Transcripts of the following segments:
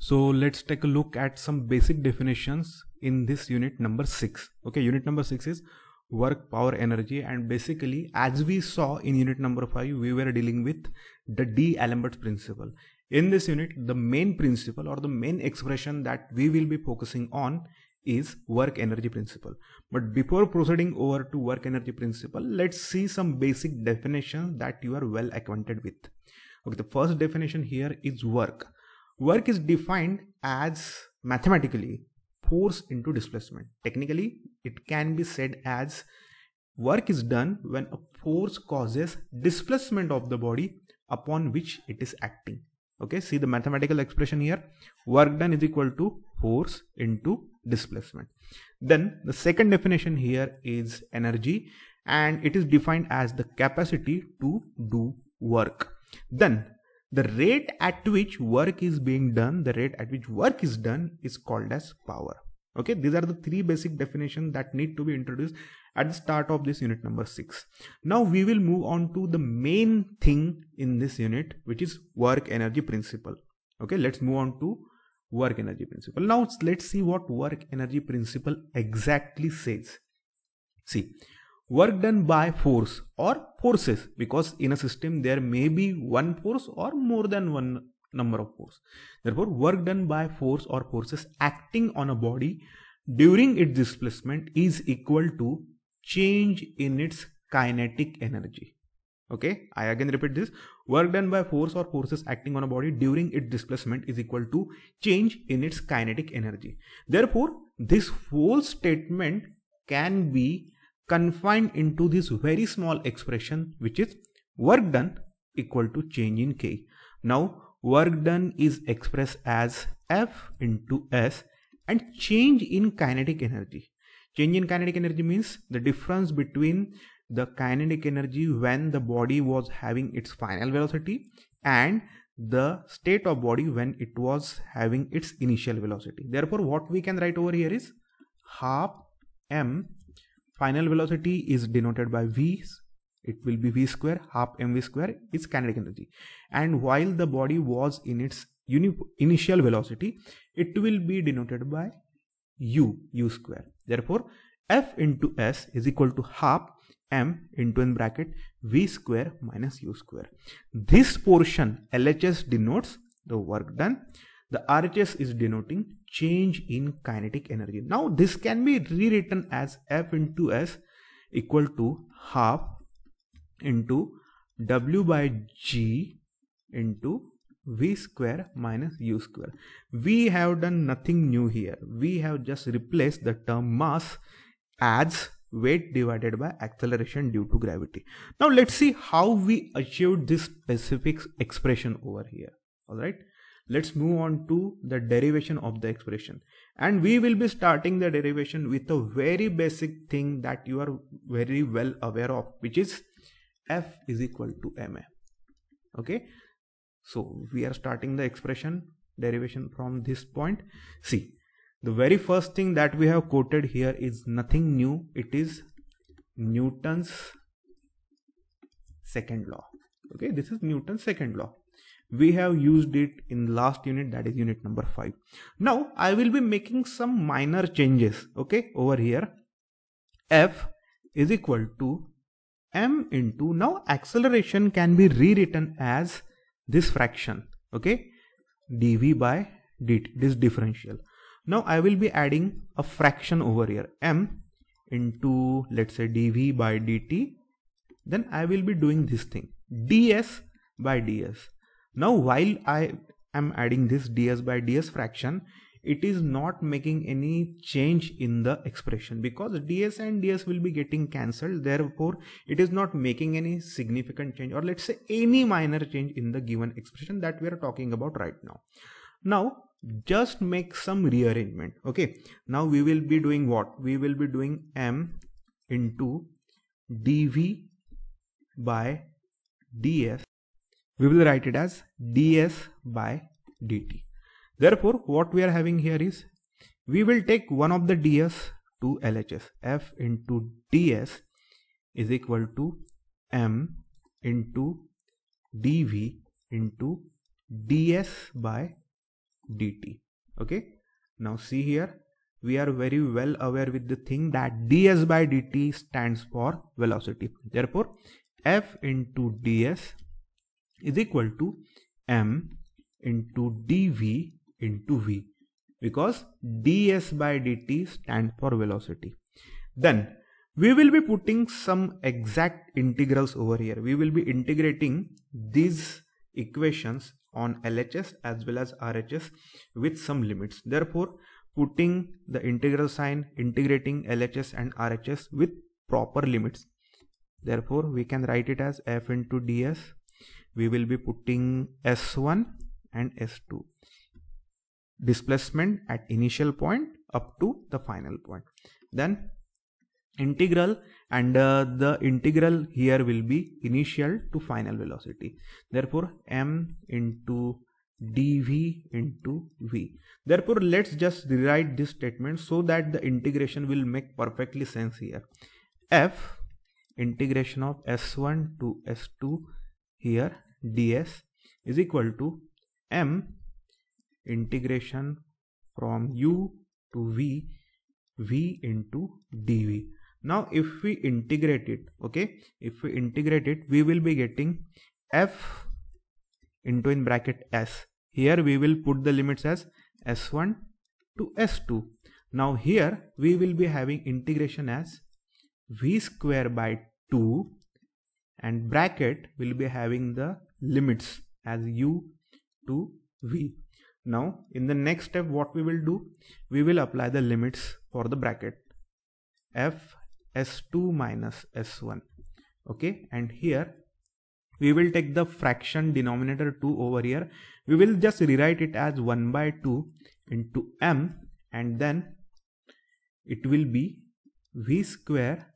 So let's take a look at some basic definitions in this unit number 6. Okay, unit number 6 is work, power, energy, and basically as we saw in unit number 5, we were dealing with the D'Alembert's principle. In this unit, the main principle or the main expression that we will be focusing on is work energy principle. But before proceeding over to work energy principle, let's see some basic definitions that you are well acquainted with. Okay, the first definition here is work. Work is defined as mathematically force into displacement. Technically, it can be said as work is done when a force causes displacement of the body upon which it is acting. Okay, see the mathematical expression here. Work done is equal to force into displacement. Then the second definition here is energy, and it is defined as the capacity to do work. Then the rate at which work is being done, is called as power. Okay, these are the three basic definitions that need to be introduced at the start of this unit number 6. Now we will move on to the main thing in this unit, which is work energy principle. Okay, let's move on to work energy principle. Now let's see what work energy principle exactly says. See, work done by force or forces, because in a system there may be one force or more than one number of force. Therefore, work done by force or forces acting on a body during its displacement is equal to change in its kinetic energy. Okay, I again repeat this. Work done by force or forces acting on a body during its displacement is equal to change in its kinetic energy. Therefore, this whole statement can be confined into this very small expression, which is work done equal to change in K. Now, work done is expressed as F into S, and change in kinetic energy. Change in kinetic energy means the difference between the kinetic energy when the body was having its final velocity and the state of body when it was having its initial velocity. Therefore, what we can write over here is half m. Final velocity is denoted by v. It will be v square. Half mv square is kinetic energy. And while the body was in its initial velocity, it will be denoted by u square. Therefore, F into S is equal to half m into in bracket v square minus u square. This portion LHS denotes the work done. The RHS is denoting change in kinetic energy. Now this can be rewritten as F into S equal to half into W by G into V square minus U square. We have done nothing new here. We have just replaced the term mass as weight divided by acceleration due to gravity. Now let's see how we achieved this specific expression over here. Alright. Let's move on to the derivation of the expression, and we will be starting the derivation with a very basic thing that you are very well aware of, which is F is equal to ma. Okay, so we are starting the expression derivation from this point. See, the very first thing that we have quoted here is nothing new. It is Newton's second law. Okay, this is Newton's second law. We have used it in last unit, that is unit number 5. Now I will be making some minor changes. Okay, over here F is equal to m into, now acceleration can be rewritten as this fraction. Okay, dv by dt, this differential. Now I will be adding a fraction over here, m into, let's say, dv by dt. Then I will be doing this thing, ds by ds. Now while I am adding this ds by ds fraction, it is not making any change in the expression because ds and ds will be getting cancelled. Therefore, it is not making any significant change, or let's say any minor change in the given expression that we are talking about right now. Now just make some rearrangement. Okay, now we will be doing what? We will be doing m into dv by ds. We will write it as ds by dt. Therefore, what we are having here is, we will take one of the ds to LHS. F into ds is equal to m into dv into ds by dt. Okay, now see here, we are very well aware with the thing that ds by dt stands for velocity. Therefore f into ds is equal to m into dv into v, because ds by dt stands for velocity. Then we will be putting some exact integrals over here. We will be integrating these equations on LHS as well as RHS with some limits. Therefore, putting the integral sign, integrating LHS and RHS with proper limits. Therefore, we can write it as f into ds. We will be putting s1 and s2. Displacement at initial point up to the final point. Then integral, and the integral here will be initial to final velocity. Therefore m into dv into v. Therefore let's just rewrite this statement so that the integration will make perfectly sense here. F integration of s1 to s2 here ds is equal to m integration from u to v into dv. Now if we integrate it, okay, if we integrate it, we will be getting f into in bracket s. Here we will put the limits as s1 to s2. Now here we will be having integration as v square by 2, and bracket will be having the limits as u to v. Now in the next step, what we will do, we will apply the limits for the bracket f s2 minus s1. Okay, and here we will take the fraction denominator 2 over here. We will just rewrite it as 1 by 2 into m, and then it will be v square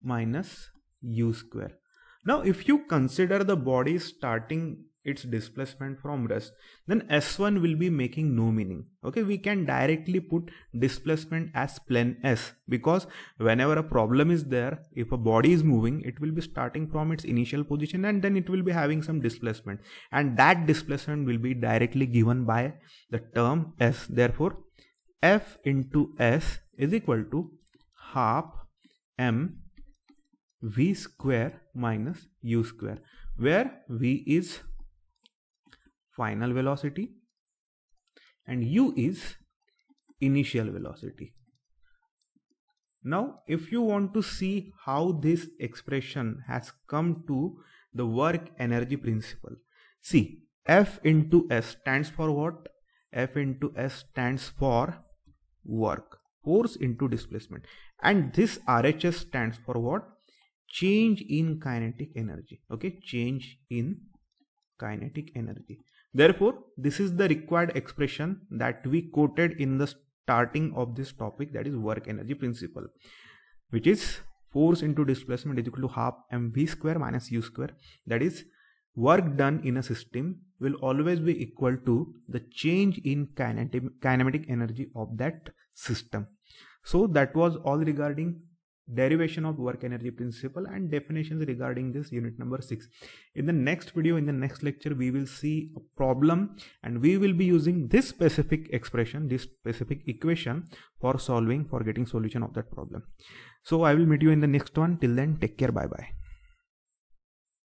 minus u square. Now if you consider the body starting its displacement from rest, then s1 will be making no meaning. Okay, we can directly put displacement as plane s, because whenever a problem is there, if a body is moving, it will be starting from its initial position and then it will be having some displacement, and that displacement will be directly given by the term s. Therefore f into s is equal to half m v square minus u square, where v is final velocity and u is initial velocity. Now if you want to see how this expression has come to the work energy principle, see, F into S stands for what? F into S stands for work, force into displacement, and this RHS stands for what? Change in kinetic energy. Okay, change in kinetic energy. Therefore this is the required expression that we quoted in the starting of this topic, that is work energy principle, which is force into displacement is equal to half mv square minus u square. That is, work done in a system will always be equal to the change in kinematic energy of that system. So that was all regarding derivation of work energy principle and definitions regarding this unit number 6. In the next video, in the next lecture, we will see a problem and we will be using this specific expression, this specific equation for getting solution of that problem. So I will meet you in the next one. Till then, take care. Bye bye.